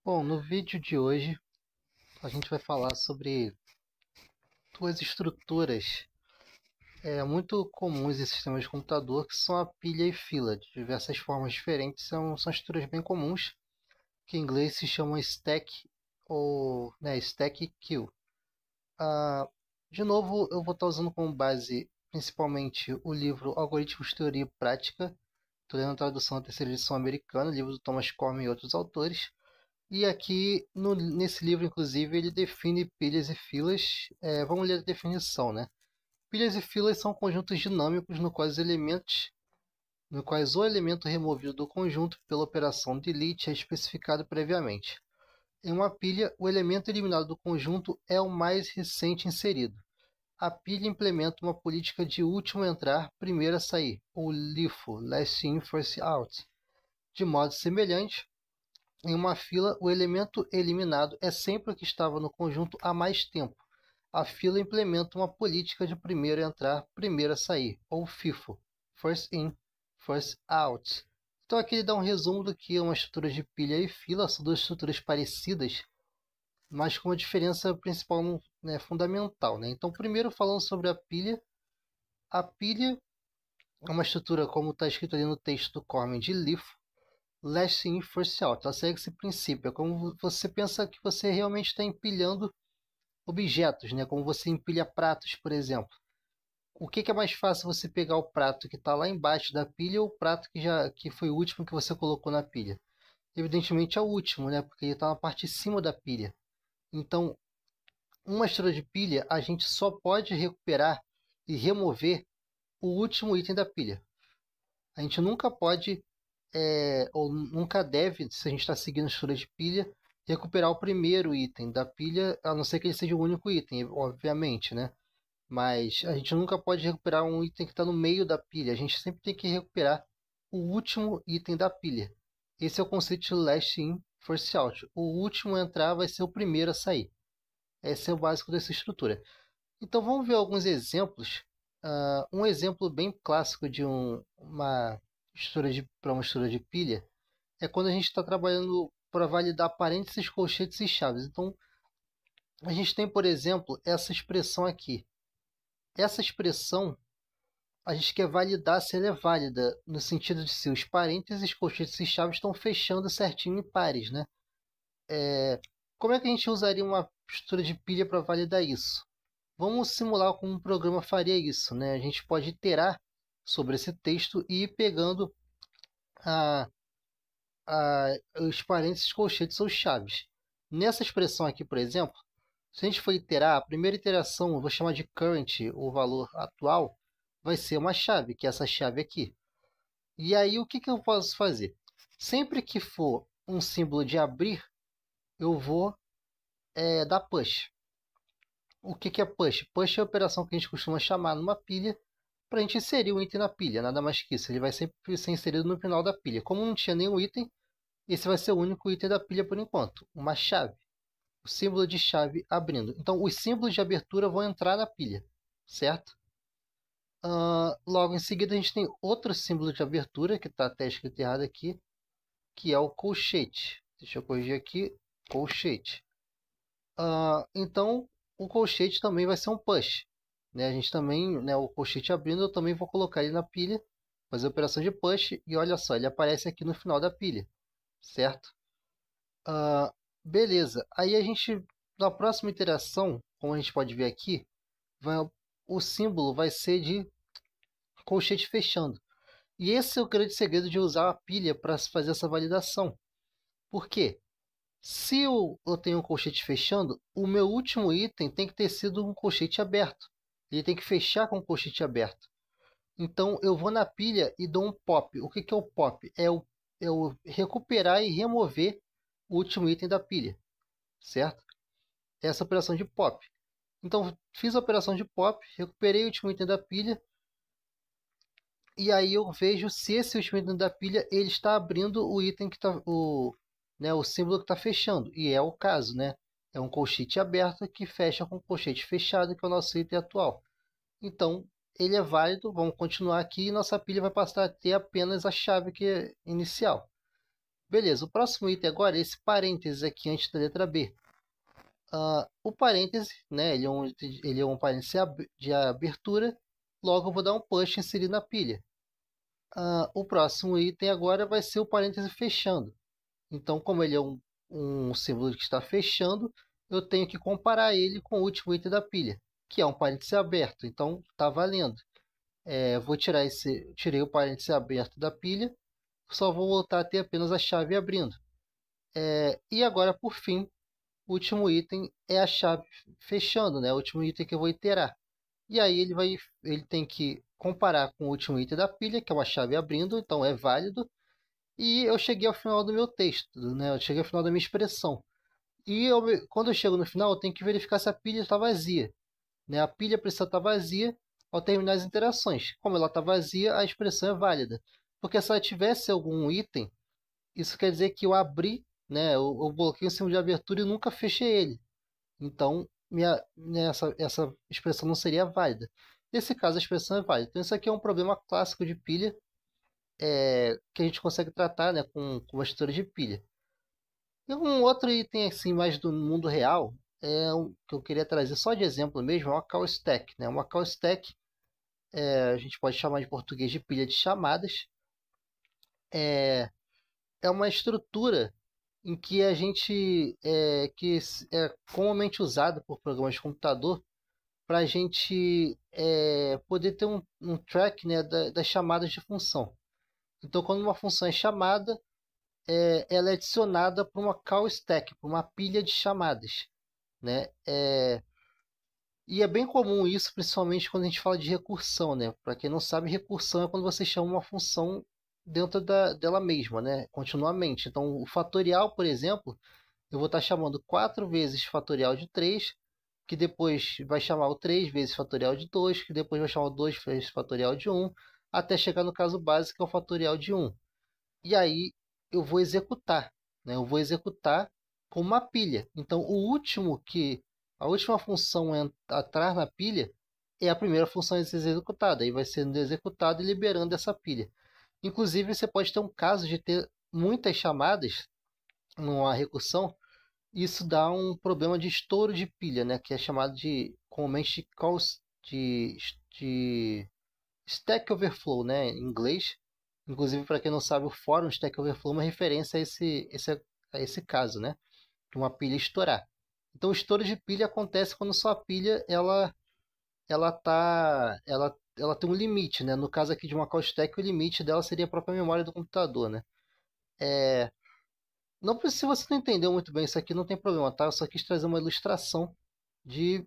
Bom, no vídeo de hoje a gente vai falar sobre duas estruturas muito comuns em sistemas de computador, que são a pilha e fila, de diversas formas diferentes. São estruturas bem comuns, que em inglês se chamam stack ou stack e queue. De novo, eu vou estar usando como base principalmente o livro Algoritmos, Teoria e Prática. Estou lendo a tradução da terceira edição americana, livro do Thomas Cormen e outros autores. E aqui nesse livro, inclusive, ele define pilhas e filas. Vamos ler a definição, né? Pilhas e filas são conjuntos dinâmicos no quais o elemento removido do conjunto pela operação delete é especificado previamente. Em uma pilha, o elemento eliminado do conjunto é o mais recente inserido. A pilha implementa uma política de último a entrar, primeiro a sair, ou LIFO, Last In, First Out. De modo semelhante, em uma fila, o elemento eliminado é sempre o que estava no conjunto há mais tempo. A fila implementa uma política de primeiro a entrar, primeiro a sair, ou FIFO, First In, First Out. Então aqui ele dá um resumo do que é uma estrutura de pilha e fila. São duas estruturas parecidas, mas com uma diferença principal, né, fundamental. Né? Então primeiro falando sobre a pilha é uma estrutura, como está escrito ali no texto do Cormen, de LIFO, Last In, First Out. Ela segue esse princípio. É como você pensa que você realmente está empilhando objetos, né? Como você empilha pratos, por exemplo. O que é mais fácil, você pegar o prato que está lá embaixo da pilha ou o prato que foi o último que você colocou na pilha? Evidentemente é o último, né? Porque ele está na parte de cima da pilha. Então, uma estrutura de pilha, a gente só pode recuperar e remover o último item da pilha. A gente nunca pode ou nunca deve, se a gente está seguindo a estrutura de pilha, recuperar o primeiro item da pilha, a não ser que ele seja o único item, obviamente, né? Mas a gente nunca pode recuperar um item que está no meio da pilha. A gente sempre tem que recuperar o último item da pilha. Esse é o conceito de Last In, First Out. O último a entrar vai ser o primeiro a sair. Esse é o básico dessa estrutura. Então vamos ver alguns exemplos. Um exemplo bem clássico de uma estrutura de pilha é quando a gente está trabalhando para validar parênteses, colchetes e chaves. Então, a gente tem, por exemplo, essa expressão aqui. Essa expressão, a gente quer validar se ela é válida, no sentido de se os parênteses, colchetes e chaves estão fechando certinho em pares, né? Como é que a gente usaria uma estrutura de pilha para validar isso? Vamos simular como um programa faria isso, né? A gente pode iterar sobre esse texto e ir pegando os parênteses, colchetes ou chaves. Nessa expressão aqui, por exemplo, se a gente for iterar, a primeira iteração, eu vou chamar de current, o valor atual, vai ser uma chave, que é essa chave aqui. E aí, o que eu posso fazer? Sempre que for um símbolo de abrir, eu vou dar push. O que é push? Push é a operação que a gente costuma chamar numa pilha para a gente inserir um item na pilha, nada mais que isso. Ele vai sempre ser inserido no final da pilha. Como não tinha nenhum item, esse vai ser o único item da pilha por enquanto, uma chave. O símbolo de chave abrindo. Então, os símbolos de abertura vão entrar na pilha, certo? Logo em seguida, a gente tem outro símbolo de abertura, que está até escrito errado aqui, que é o colchete. Deixa eu corrigir aqui, colchete. Então, o colchete também vai ser um push. Né? A gente também, né, o colchete abrindo, eu também vou colocar ele na pilha, fazer a operação de push, e olha só, ele aparece aqui no final da pilha, certo? Beleza, aí a gente, na próxima iteração, como a gente pode ver aqui, o símbolo vai ser de colchete fechando. E esse é o grande segredo de usar a pilha para fazer essa validação. Por quê? Se eu tenho um colchete fechando, o meu último item tem que ter sido um colchete aberto. Ele tem que fechar com o colchete aberto. Então eu vou na pilha e dou um pop. O que é o pop? É o recuperar e remover o último item da pilha, certo? Essa operação de pop. Então fiz a operação de pop, recuperei o último item da pilha, e aí eu vejo se esse último item da pilha ele está abrindo o item que está o símbolo que está fechando, e é o caso, né? É um colchete aberto que fecha com colchete fechado, que é o nosso item atual. Então ele é válido, vamos continuar aqui e nossa pilha vai passar a ter apenas a chave que é inicial. Beleza, o próximo item agora é esse parênteses aqui antes da letra B. O parêntese, né, ele é um parêntese de abertura, logo eu vou dar um push e inserir na pilha. O próximo item agora vai ser o parêntese fechando. Então, como ele é um símbolo que está fechando, eu tenho que comparar ele com o último item da pilha, que é um parêntese aberto. Então, está valendo. Vou tirar tirei o parêntese aberto da pilha, só vou voltar a ter apenas a chave abrindo. E agora, por fim, o último item é a chave fechando, né? O último item que eu vou iterar. E aí ele tem que comparar com o último item da pilha, que é uma chave abrindo, então é válido. E eu cheguei ao final do meu texto, né? Eu cheguei ao final da minha expressão. E quando eu chego no final, eu tenho que verificar se a pilha está vazia, né? A pilha precisa estar vazia ao terminar as interações. Como ela está vazia, a expressão é válida. Porque se ela tivesse algum item, isso quer dizer que eu abri, né? Eu bloqueei o símbolo de abertura e nunca fechei ele. Então, essa expressão não seria válida. Nesse caso, a expressão é válida. Então, isso aqui é um problema clássico de pilha que a gente consegue tratar, né, com uma estrutura de pilha. E um outro item assim, mais do mundo real, que eu queria trazer só de exemplo mesmo, é uma call stack. Né? Uma call stack, a gente pode chamar de português de pilha de chamadas. É uma estrutura em que a gente que é comumente usada por programas de computador para a gente poder ter um track, né, das chamadas de função. Então, quando uma função é chamada, ela é adicionada para uma call stack, para uma pilha de chamadas, né? E é bem comum isso, principalmente quando a gente fala de recursão, né? Para quem não sabe, recursão é quando você chama uma função dentro dela mesma, né? Continuamente. Então, o fatorial, por exemplo, eu vou estar chamando 4 vezes fatorial de 3, que depois vai chamar o 3 vezes fatorial de 2, que depois vai chamar o 2 vezes fatorial de 1, até chegar no caso básico, que é o fatorial de 1. E aí eu vou executar, né? Eu vou executar com uma pilha. Então, a última função atrás na pilha é a primeira função a ser executada. Aí vai sendo executado e liberando essa pilha. Inclusive, você pode ter um caso de ter muitas chamadas numa recursão. Isso dá um problema de estouro de pilha, né? Que é chamado comumente de Stack Overflow, né? Em inglês. Inclusive, para quem não sabe, o fórum Stack Overflow é uma referência a esse caso, né? De uma pilha estourar. Então, o estouro de pilha acontece quando sua pilha ela tem um limite, né? No caso aqui de uma call stack, o limite dela seria a própria memória do computador, né? Não, se você não entendeu muito bem isso aqui, não tem problema, tá? Eu só quis trazer uma ilustração de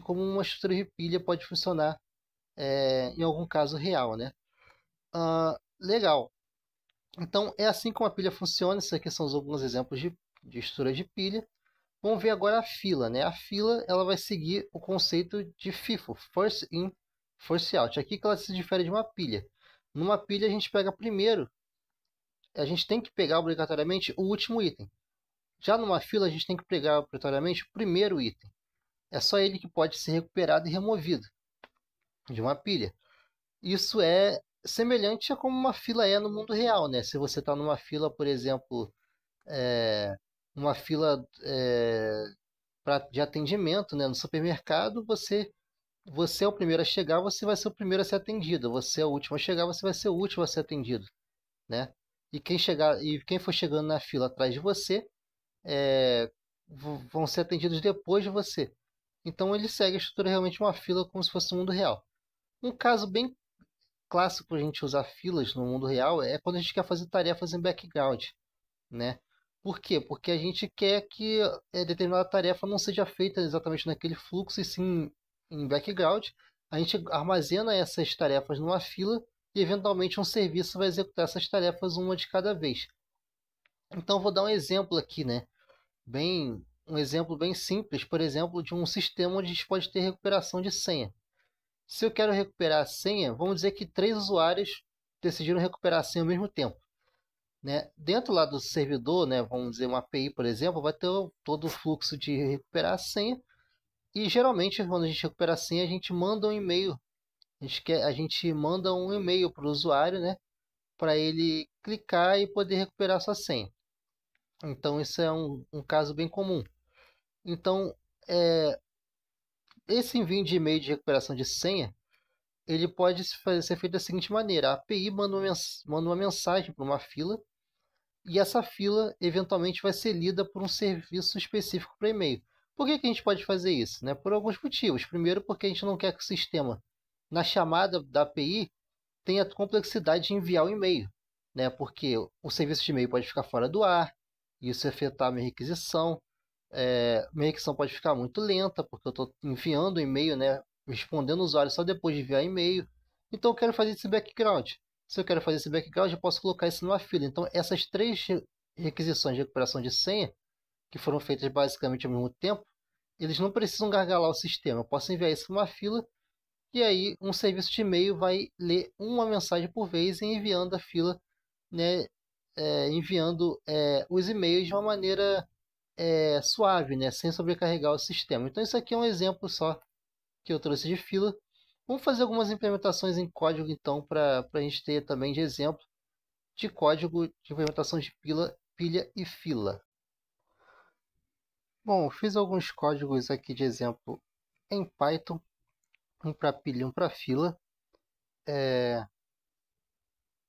como uma estrutura de pilha pode funcionar em algum caso real, né? Legal. Então, é assim como a pilha funciona. Isso aqui são alguns exemplos de estrutura de pilha. Vamos ver agora a fila, né? A fila ela vai seguir o conceito de FIFO, First In, First Out. Aqui que ela se difere de uma pilha. Numa pilha a gente pega primeiro, a gente tem que pegar obrigatoriamente o último item. Já numa fila a gente tem que pegar obrigatoriamente o primeiro item. É só ele que pode ser recuperado e removido de uma pilha. Isso é semelhante a como uma fila é no mundo real, né? Se você está numa fila, por exemplo, uma fila de atendimento, né, no supermercado, você é o primeiro a chegar, você vai ser o primeiro a ser atendido. Você é o último a chegar, você vai ser o último a ser atendido, né? E quem for chegando na fila atrás de você vão ser atendidos depois de você. Então ele segue a estrutura realmente de uma fila como se fosse no mundo real. Um caso bem clássico para a gente usar filas no mundo real é quando a gente quer fazer tarefas em background, né? Por quê? Porque a gente quer que determinada tarefa não seja feita exatamente naquele fluxo, e sim em background. A gente armazena essas tarefas numa fila e, eventualmente, um serviço vai executar essas tarefas uma de cada vez. Então, vou dar um exemplo aqui, né? Um exemplo bem simples, por exemplo, de um sistema onde a gente pode ter recuperação de senha. Se eu quero recuperar a senha, vamos dizer que 3 usuários decidiram recuperar a senha ao mesmo tempo, né? Dentro lá do servidor, né, vamos dizer uma API, por exemplo, vai ter todo o fluxo de recuperar a senha. E geralmente, quando a gente recupera a senha, a gente manda um e-mail. A gente manda um e-mail para o usuário, né, para ele clicar e poder recuperar sua senha. Então isso é um caso bem comum. Então esse envio de e-mail de recuperação de senha, ele pode ser feito da seguinte maneira: a API manda uma mensagem para uma fila, e essa fila eventualmente vai ser lida por um serviço específico para e-mail. Por que a gente pode fazer isso? Né? Por alguns motivos. Primeiro, porque a gente não quer que o sistema, na chamada da API, tenha a complexidade de enviar o e-mail. Né? Porque o serviço de e-mail pode ficar fora do ar, isso afetar a minha requisição. Minha requisição pode ficar muito lenta, porque eu estou enviando o e-mail, né? Respondendo o usuário só depois de enviar e-mail. Então eu quero fazer esse background. Se eu quero fazer esse background, eu posso colocar isso numa fila. Então essas três requisições de recuperação de senha, que foram feitas basicamente ao mesmo tempo, eles não precisam gargalar o sistema. Eu posso enviar isso numa fila, e aí um serviço de e-mail vai ler uma mensagem por vez e enviando a fila, né? Enviando os e-mails de uma maneira suave, né? Sem sobrecarregar o sistema. Então isso aqui é um exemplo só que eu trouxe de fila. Vamos fazer algumas implementações em código, então, para a gente ter também de exemplo de código de implementação de pilha e fila. Bom, fiz alguns códigos aqui de exemplo em Python, um para pilha e um para fila.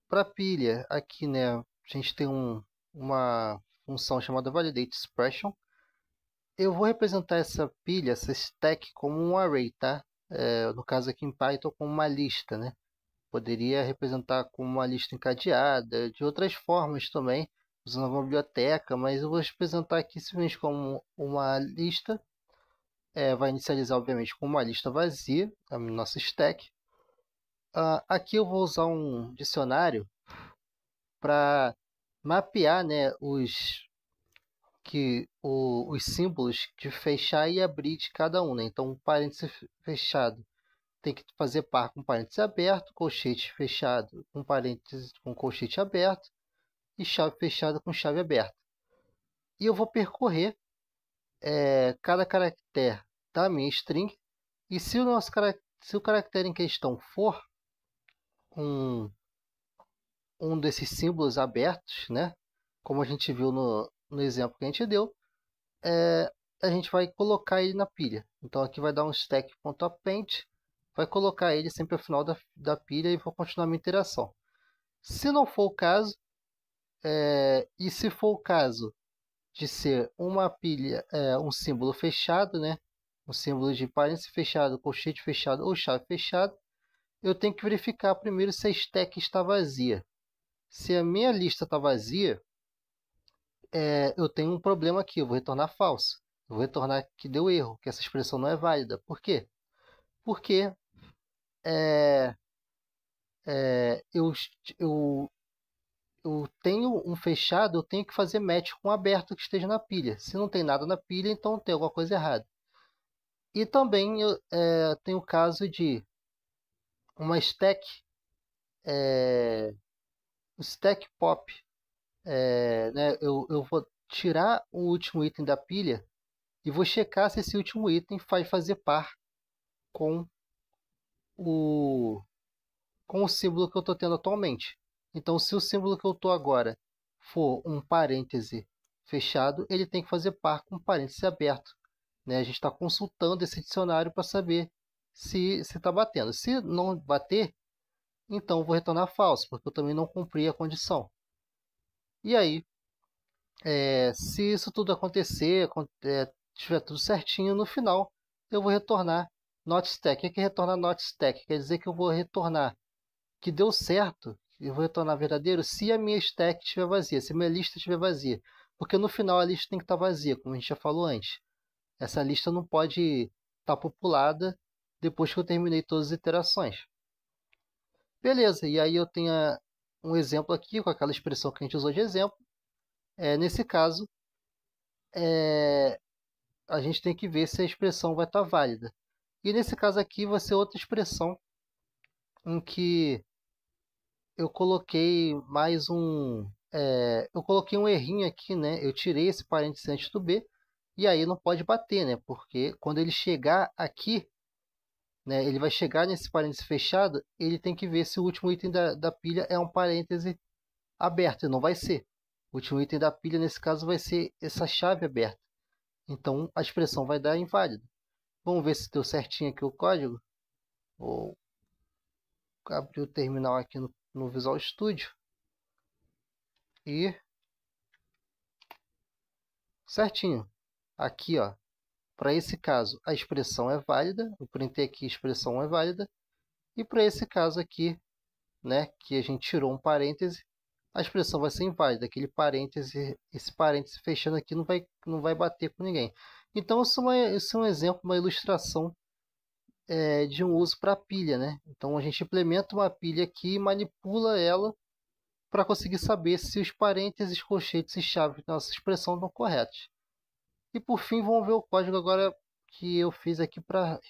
Para pilha, aqui, né, a gente tem uma função chamada validateExpression. Eu vou representar essa pilha, essa stack, como um array, tá? No caso aqui em Python, como uma lista, né? Poderia representar como uma lista encadeada, de outras formas também, usando uma biblioteca, mas eu vou representar aqui simplesmente como uma lista. Vai inicializar, obviamente, com uma lista vazia, a nossa stack. Aqui eu vou usar um dicionário para mapear, né, os símbolos de fechar e abrir de cada um, né? Então, um parênteses fechado tem que fazer par com parênteses aberto, colchete fechado com parênteses com colchete aberto e chave fechada com chave aberta. E eu vou percorrer cada caractere da minha string, e se o caractere em questão for um desses símbolos abertos, né? Como a gente viu no exemplo que a gente deu, a gente vai colocar ele na pilha. Então aqui vai dar um stack.append, vai colocar ele sempre ao final da pilha e vou continuar a minha interação. Se não for o caso, e se for o caso de ser uma pilha, um símbolo fechado, né? Um símbolo de parênteses fechado, colchete fechado ou chave fechada, eu tenho que verificar primeiro se a stack está vazia. Se a minha lista está vazia, eu tenho um problema aqui, eu vou retornar falso. Eu vou retornar que deu erro, que essa expressão não é válida. Por quê? Porque eu tenho um fechado, eu tenho que fazer match com um aberto que esteja na pilha. Se não tem nada na pilha, então tem alguma coisa errada. E também tem o caso de uma stack, stack pop. Né, eu vou tirar o último item da pilha e vou checar se esse último item vai fazer par com o símbolo que eu estou tendo atualmente. Então, se o símbolo que eu estou agora for um parêntese fechado, ele tem que fazer par com um parêntese aberto. Né? A gente está consultando esse dicionário para saber se está batendo. Se não bater, então eu vou retornar falso, porque eu também não cumpri a condição. E aí, se isso tudo acontecer, estiver tudo certinho, no final eu vou retornar not stack. O que é retornar not stack? Quer dizer que eu vou retornar que deu certo, eu vou retornar verdadeiro se a minha stack estiver vazia, se a minha lista estiver vazia. Porque no final a lista tem que estar vazia, como a gente já falou antes. Essa lista não pode estar populada depois que eu terminei todas as iterações. Beleza, e aí eu tenho um exemplo aqui com aquela expressão que a gente usou de exemplo. Nesse caso, a gente tem que ver se a expressão vai estar válida. E nesse caso aqui vai ser outra expressão em que eu coloquei mais eu coloquei um errinho aqui, né? Eu tirei esse parênteses antes do B, e aí não pode bater, né? Porque quando ele chegar aqui, né? Ele vai chegar nesse parênteses fechado, ele tem que ver se o último item da pilha é um parêntese aberta, e não vai ser. O último item da pilha, nesse caso, vai ser essa chave aberta. Então, a expressão vai dar inválida. Vamos ver se deu certinho aqui o código. Vou abrir o terminal aqui no Visual Studio. E certinho. Aqui, ó, para esse caso, a expressão é válida. Eu printei aqui, a expressão é válida. E para esse caso aqui, né, que a gente tirou um parêntese, a expressão vai ser inválida. Aquele parêntese, esse parêntese fechando aqui não vai bater com ninguém. Então, isso é um exemplo, uma ilustração de um uso para pilha, né? Então, a gente implementa uma pilha aqui e manipula ela para conseguir saber se os parênteses, colchetes e chaves da nossa expressão estão corretos. E por fim, vamos ver o código agora que eu fiz aqui para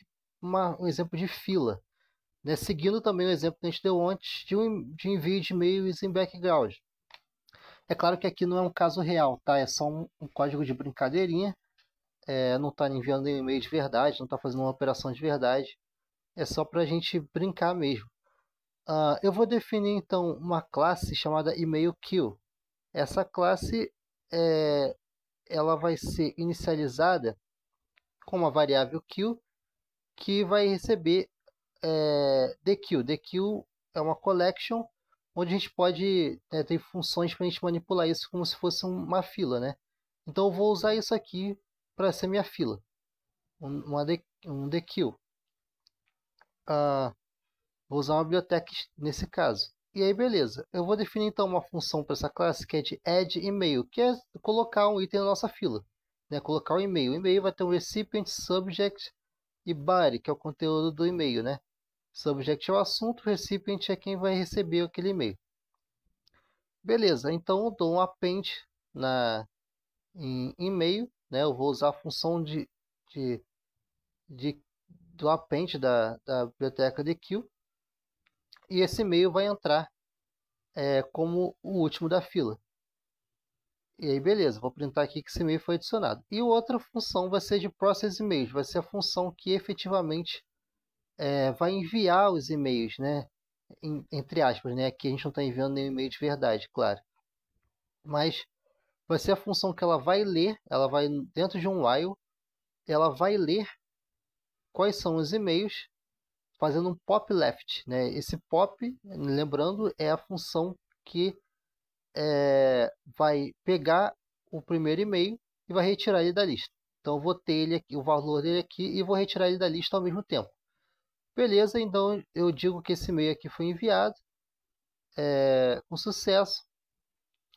um exemplo de fila, né? Seguindo também o exemplo que a gente deu antes de envio de e-mails em background. É claro que aqui não é um caso real, tá? É só um código de brincadeirinha. Não está enviando e-mail de verdade, não está fazendo uma operação de verdade. É só para a gente brincar mesmo. Eu vou definir então uma classe chamada EmailQueue. Essa classe ela vai ser inicializada com uma variável queue que vai receber theQueue. theQueue é uma collection onde a gente pode ter funções para a gente manipular isso como se fosse uma fila, né? Então eu vou usar isso aqui para ser minha fila, um theQueue. Vou usar uma biblioteca nesse caso. E aí, beleza. Eu vou definir então uma função para essa classe que é de add email, que é colocar um item na nossa fila, né? Colocar o e-mail. O e-mail vai ter um recipient, subject e body, que é o conteúdo do e-mail, né? Subject é o assunto, recipient é quem vai receber aquele e-mail. Beleza, então eu dou um append em e-mail, né? Eu vou usar a função do append da biblioteca theQueue. E esse e-mail vai entrar como o último da fila. E aí, beleza, vou printar aqui que esse e-mail foi adicionado. E outra função vai ser de process emails, vai ser a função que efetivamente vai enviar os e-mails, né? Entre aspas, né? Aqui a gente não está enviando nenhum e-mail de verdade, claro. Mas vai ser a função que ela vai ler, ela vai dentro de um while, ela vai ler quais são os e-mails, fazendo um pop left, né? Esse pop, lembrando, é a função que vai pegar o primeiro e-mail e vai retirar ele da lista. Então eu vou ter ele aqui, o valor dele aqui, e vou retirar ele da lista ao mesmo tempo. Beleza, então eu digo que esse e-mail aqui foi enviado com sucesso.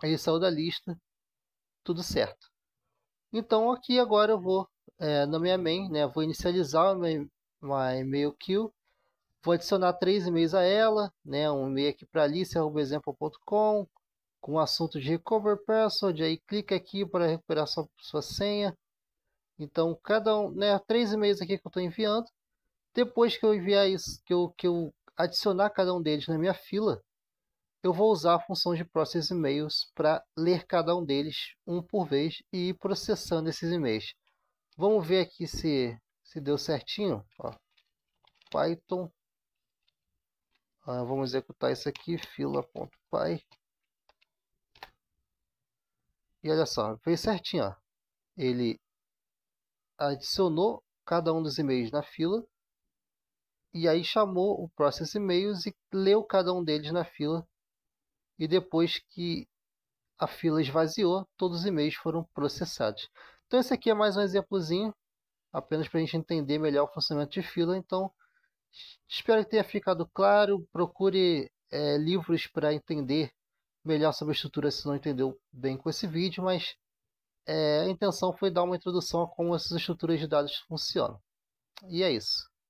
Ele saiu da lista, tudo certo. Então aqui agora eu vou na minha main, né, vou inicializar uma EmailQueue. Vou adicionar 3 e-mails a ela, né, um e-mail aqui para alice@example.com, com o assunto de recover password. Aí clica aqui para recuperar sua senha. Então cada um, né, 3 e-mails aqui que eu estou enviando. Depois que eu enviar isso, que eu adicionar cada um deles na minha fila, eu vou usar a função de process emails para ler cada um deles um por vez e ir processando esses e-mails. Vamos ver aqui se deu certinho. Ó, Python. Vamos executar isso aqui, fila.py. E olha só, fez certinho. Ó. Ele adicionou cada um dos e-mails na fila. E aí chamou o process emails e leu cada um deles na fila. E depois que a fila esvaziou, todos os e-mails foram processados. Então esse aqui é mais um exemplozinho, apenas para a gente entender melhor o funcionamento de fila. Então, espero que tenha ficado claro. Procure livros para entender melhor sobre a estrutura se não entendeu bem com esse vídeo, mas a intenção foi dar uma introdução a como essas estruturas de dados funcionam. E é isso.